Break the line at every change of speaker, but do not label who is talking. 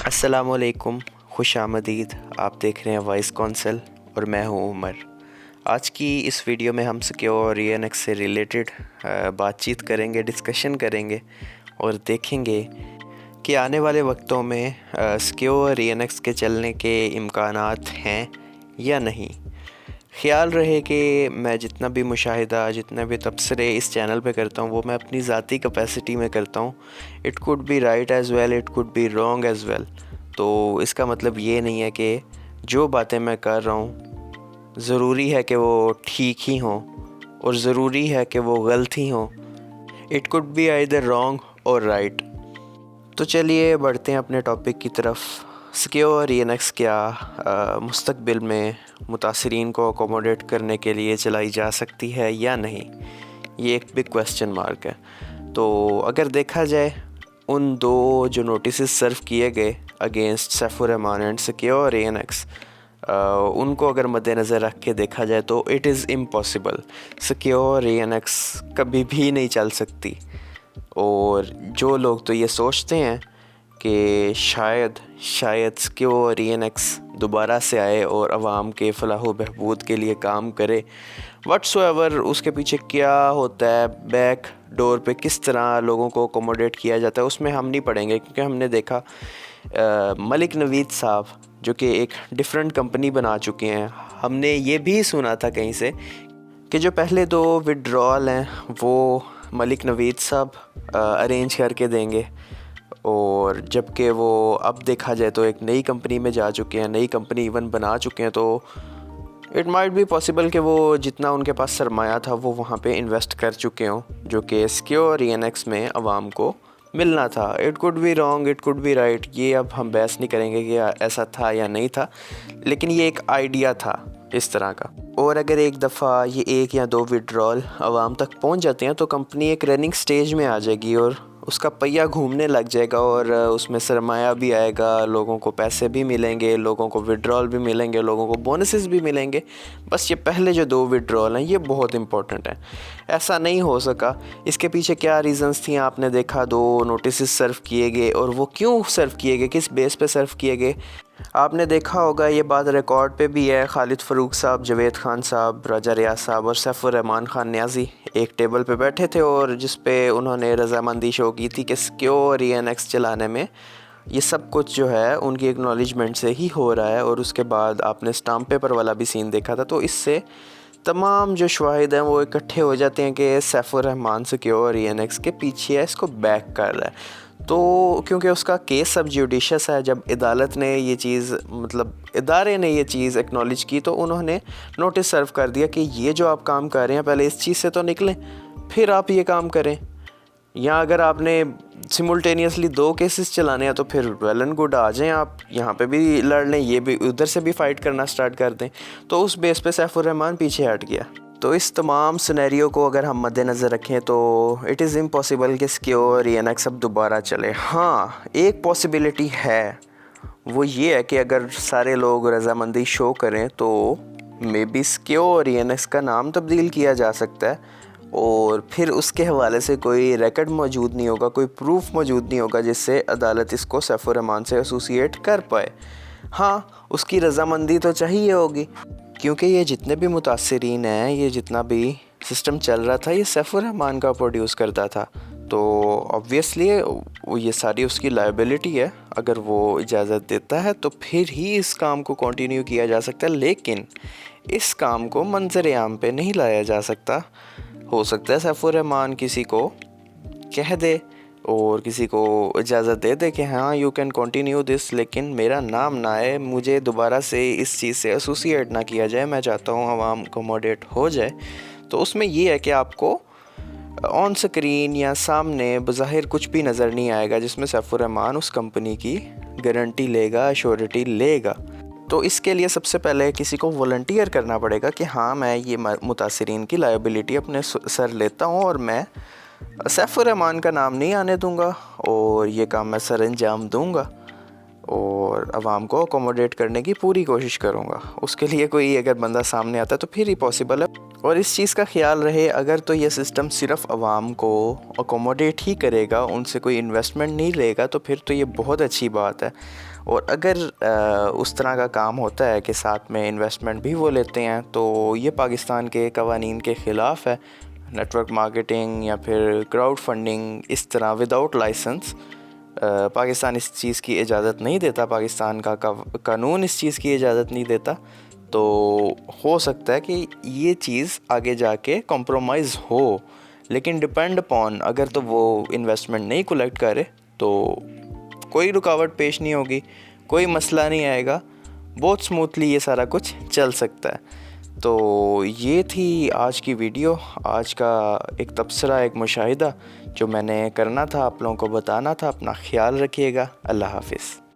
अस्सलामुअलैकुम, खुश आमदीद। आप देख रहे हैं वॉइस कौंसल और मैं हूं उमर। आज की इस वीडियो में हम सिक्योर रीएनएक्स से रिलेटेड बातचीत करेंगे, डिस्कशन करेंगे और देखेंगे कि आने वाले वक्तों में सिक्योर रीएनएक्स के चलने के इम्कानात हैं या नहीं। ख़्याल रहे कि मैं जितना भी मुशाहिदा, जितने भी तबसरे इस चैनल पे करता हूँ वो मैं अपनी ज़ाती कैपेसिटी में करता हूँ। It could be right as well, it could be wrong as well. तो इसका मतलब ये नहीं है कि जो बातें मैं कर रहा हूँ ज़रूरी है कि वो ठीक ही हों और ज़रूरी है कि वो गलत ही हों। It could be either wrong और राइट। तो चलिए बढ़ते हैं अपने टॉपिक की तरफ। सिक्योर रीएनएक्स क्या मुस्तकबिल में मुतासरीन को अकोमोडेट करने के लिए चलाई जा सकती है या नहीं, ये एक बिग क्वेश्चन मार्क है। तो अगर देखा जाए उन दो जो नोटिस सर्व किए गए against Saifur Rahman and secure रीएनएक्स, उनको अगर मद्देनज़र रख के देखा जाए तो इट इज़ इम्पॉसिबल। सिक्योर रीएनएक्स कभी भी नहीं चल सकती। और जो लोग तो ये सोचते हैं कि शायद सिक्योर रीएनएक्स दोबारा से आए और आवाम के फलाह व बहबूद के लिए काम करे, व्हाट्सोएवर उसके पीछे क्या होता है, बैक डोर पे किस तरह लोगों को अकोमोडेट किया जाता है, उसमें हम नहीं पढ़ेंगे। क्योंकि हमने देखा मलिक नवीद साहब जो कि एक डिफरेंट कंपनी बना चुके हैं, हमने ये भी सुना था कहीं से कि जो पहले दो विड्रॉल हैं वो मलिक नवीद साहब अरेंज करके देंगे। और जबकि वो अब देखा जाए तो एक नई कंपनी में जा चुके हैं, नई कंपनी इवन बना चुके हैं। तो इट माइट बी पॉसिबल कि वो जितना उनके पास सरमाया था वो वहाँ पे इन्वेस्ट कर चुके हों, जो कि सिक्योर रीएनएक्स में आवाम को मिलना था। It could be wrong, it could be right, ये अब हम बहस नहीं करेंगे कि ऐसा था या नहीं था, लेकिन ये एक आइडिया था इस तरह का। और अगर एक दफ़ा ये एक या दो विड्रॉल आवाम तक पहुंच जाते हैं तो कंपनी एक रनिंग स्टेज में आ जाएगी और उसका पहिया घूमने लग जाएगा और उसमें सरमाया भी आएगा, लोगों को पैसे भी मिलेंगे, लोगों को विड्रॉल भी मिलेंगे, लोगों को बोनसेस भी मिलेंगे। बस ये पहले जो दो विड्रॉल हैं ये बहुत इंपॉर्टेंट हैं। ऐसा नहीं हो सका, इसके पीछे क्या रीज़न्स थी आपने देखा। दो नोटिस सर्व किए गए और वो क्यों सर्व किए गए, किस बेस पे सर्व किए गए, आपने देखा होगा। ये बात रिकॉर्ड पे भी है। खालिद फ़ारूक साहब, जावेद खान साहब, राजा रियाज साहब और सैफुर रहमान खान न्याजी एक टेबल पे बैठे थे और जिस पे उन्होंने रजामंदी शो की थी कि सिक्योर रीएनएक्स चलाने में ये सब कुछ जो है उनकी एक्नॉलेजमेंट से ही हो रहा है। और उसके बाद आपने स्टाम्प पेपर वाला भी सीन देखा था। तो इससे तमाम जो शवाहिद हैं वो इकट्ठे हो जाते हैं कि सैफुर रहमान सिक्योर रीएनएक्स के पीछे है, इसको बैक कर रहा है। तो क्योंकि उसका केस सब जुडिशस है, जब अदालत ने ये चीज़, मतलब इदारे ने ये चीज़ एक्नॉलेज की तो उन्होंने नोटिस सर्व कर दिया कि ये जो आप काम कर रहे हैं पहले इस चीज़ से तो निकलें, फिर आप ये काम करें। या अगर आपने सिमुल्टेनियसली दो केसेस चलाने हैं तो फिर वेल एंड गुड, आ जाएं आप यहाँ पे भी लड़ लें, ये भी उधर से भी फ़ाइट करना स्टार्ट कर दें। तो उस बेस पे सैफुर रहमान पीछे हट गया। तो इस तमाम सिनेरियो को अगर हम मद्देनज़र रखें तो इट इज़ इम्पॉसिबल कि सिक्योर रीएनएक्स अब दोबारा चले। हाँ, एक पॉसिबिलिटी है, वो ये है कि अगर सारे लोग रजामंदी शो करें तो मे बी सिक्योर रीएनएक्स का नाम तब्दील किया जा सकता है और फिर उसके हवाले से कोई रिकॉर्ड मौजूद नहीं होगा, कोई प्रूफ मौजूद नहीं होगा जिससे अदालत इसको सैफुर रहमान से एसोसिएट कर पाए। हाँ, उसकी रजामंदी तो चाहिए होगी, क्योंकि ये जितने भी मुतासरीन हैं, ये जितना भी सिस्टम चल रहा था ये सैफुर रहमान का प्रोड्यूस करता था। तो ऑब्वियसली ये सारी उसकी लायबिलिटी है। अगर वो इजाज़त देता है तो फिर ही इस काम को कंटिन्यू किया जा सकता है, लेकिन इस काम को मंजर आम पे नहीं लाया जा सकता। हो सकता है सैफुर रहमान किसी को कह दे और किसी को इजाज़त दे दे कि हाँ यू कैन कंटिन्यू दिस, लेकिन मेरा नाम ना आए, मुझे दोबारा से इस चीज़ से एसोसिएट ना किया जाए, मैं चाहता हूँ आवाम अकोमोडेट हो जाए। तो उसमें ये है कि आपको ऑन स्क्रीन या सामने बज़ाहिर कुछ भी नज़र नहीं आएगा जिसमें सैफुर रहमान उस कंपनी की गारंटी लेगा, अश्योरिटी लेगा। तो इसके लिए सबसे पहले किसी को वॉलंटियर करना पड़ेगा कि हाँ मैं ये मुतासरीन की लायबिलिटी अपने सर लेता हूँ और मैं सैफुर रहमान का नाम नहीं आने दूंगा और ये काम मैं सर अंजाम दूंगा और आवाम को अकोमोडेट करने की पूरी कोशिश करूंगा। उसके लिए कोई अगर बंदा सामने आता है तो फिर ही पॉसिबल है। और इस चीज़ का ख्याल रहे, अगर तो ये सिस्टम सिर्फ आवाम को अकोमोडेट ही करेगा, उनसे कोई इन्वेस्टमेंट नहीं लेगा, तो फिर तो ये बहुत अच्छी बात है। और अगर उस तरह का काम होता है कि साथ में इन्वेस्टमेंट भी वो लेते हैं तो ये पाकिस्तान के कवानीन के ख़िलाफ़ है। नेटवर्क मार्केटिंग या फिर क्राउड फंडिंग इस तरह विदाउट लाइसेंस पाकिस्तान इस चीज़ की इजाज़त नहीं देता, पाकिस्तान का कानून इस चीज़ की इजाज़त नहीं देता। तो हो सकता है कि ये चीज़ आगे जाके कॉम्प्रोमाइज़ हो, लेकिन डिपेंड अपॉन अगर तो वो इन्वेस्टमेंट नहीं कलेक्ट करे तो कोई रुकावट पेश नहीं होगी, कोई मसला नहीं आएगा, बहुत स्मूथली ये सारा कुछ चल सकता है। तो ये थी आज की वीडियो, आज का एक तबसरा, एक मुशाहिदा जो मैंने करना था, आप लोगों को बताना था। अपना ख्याल रखिएगा। अल्लाह हाफ़िज़।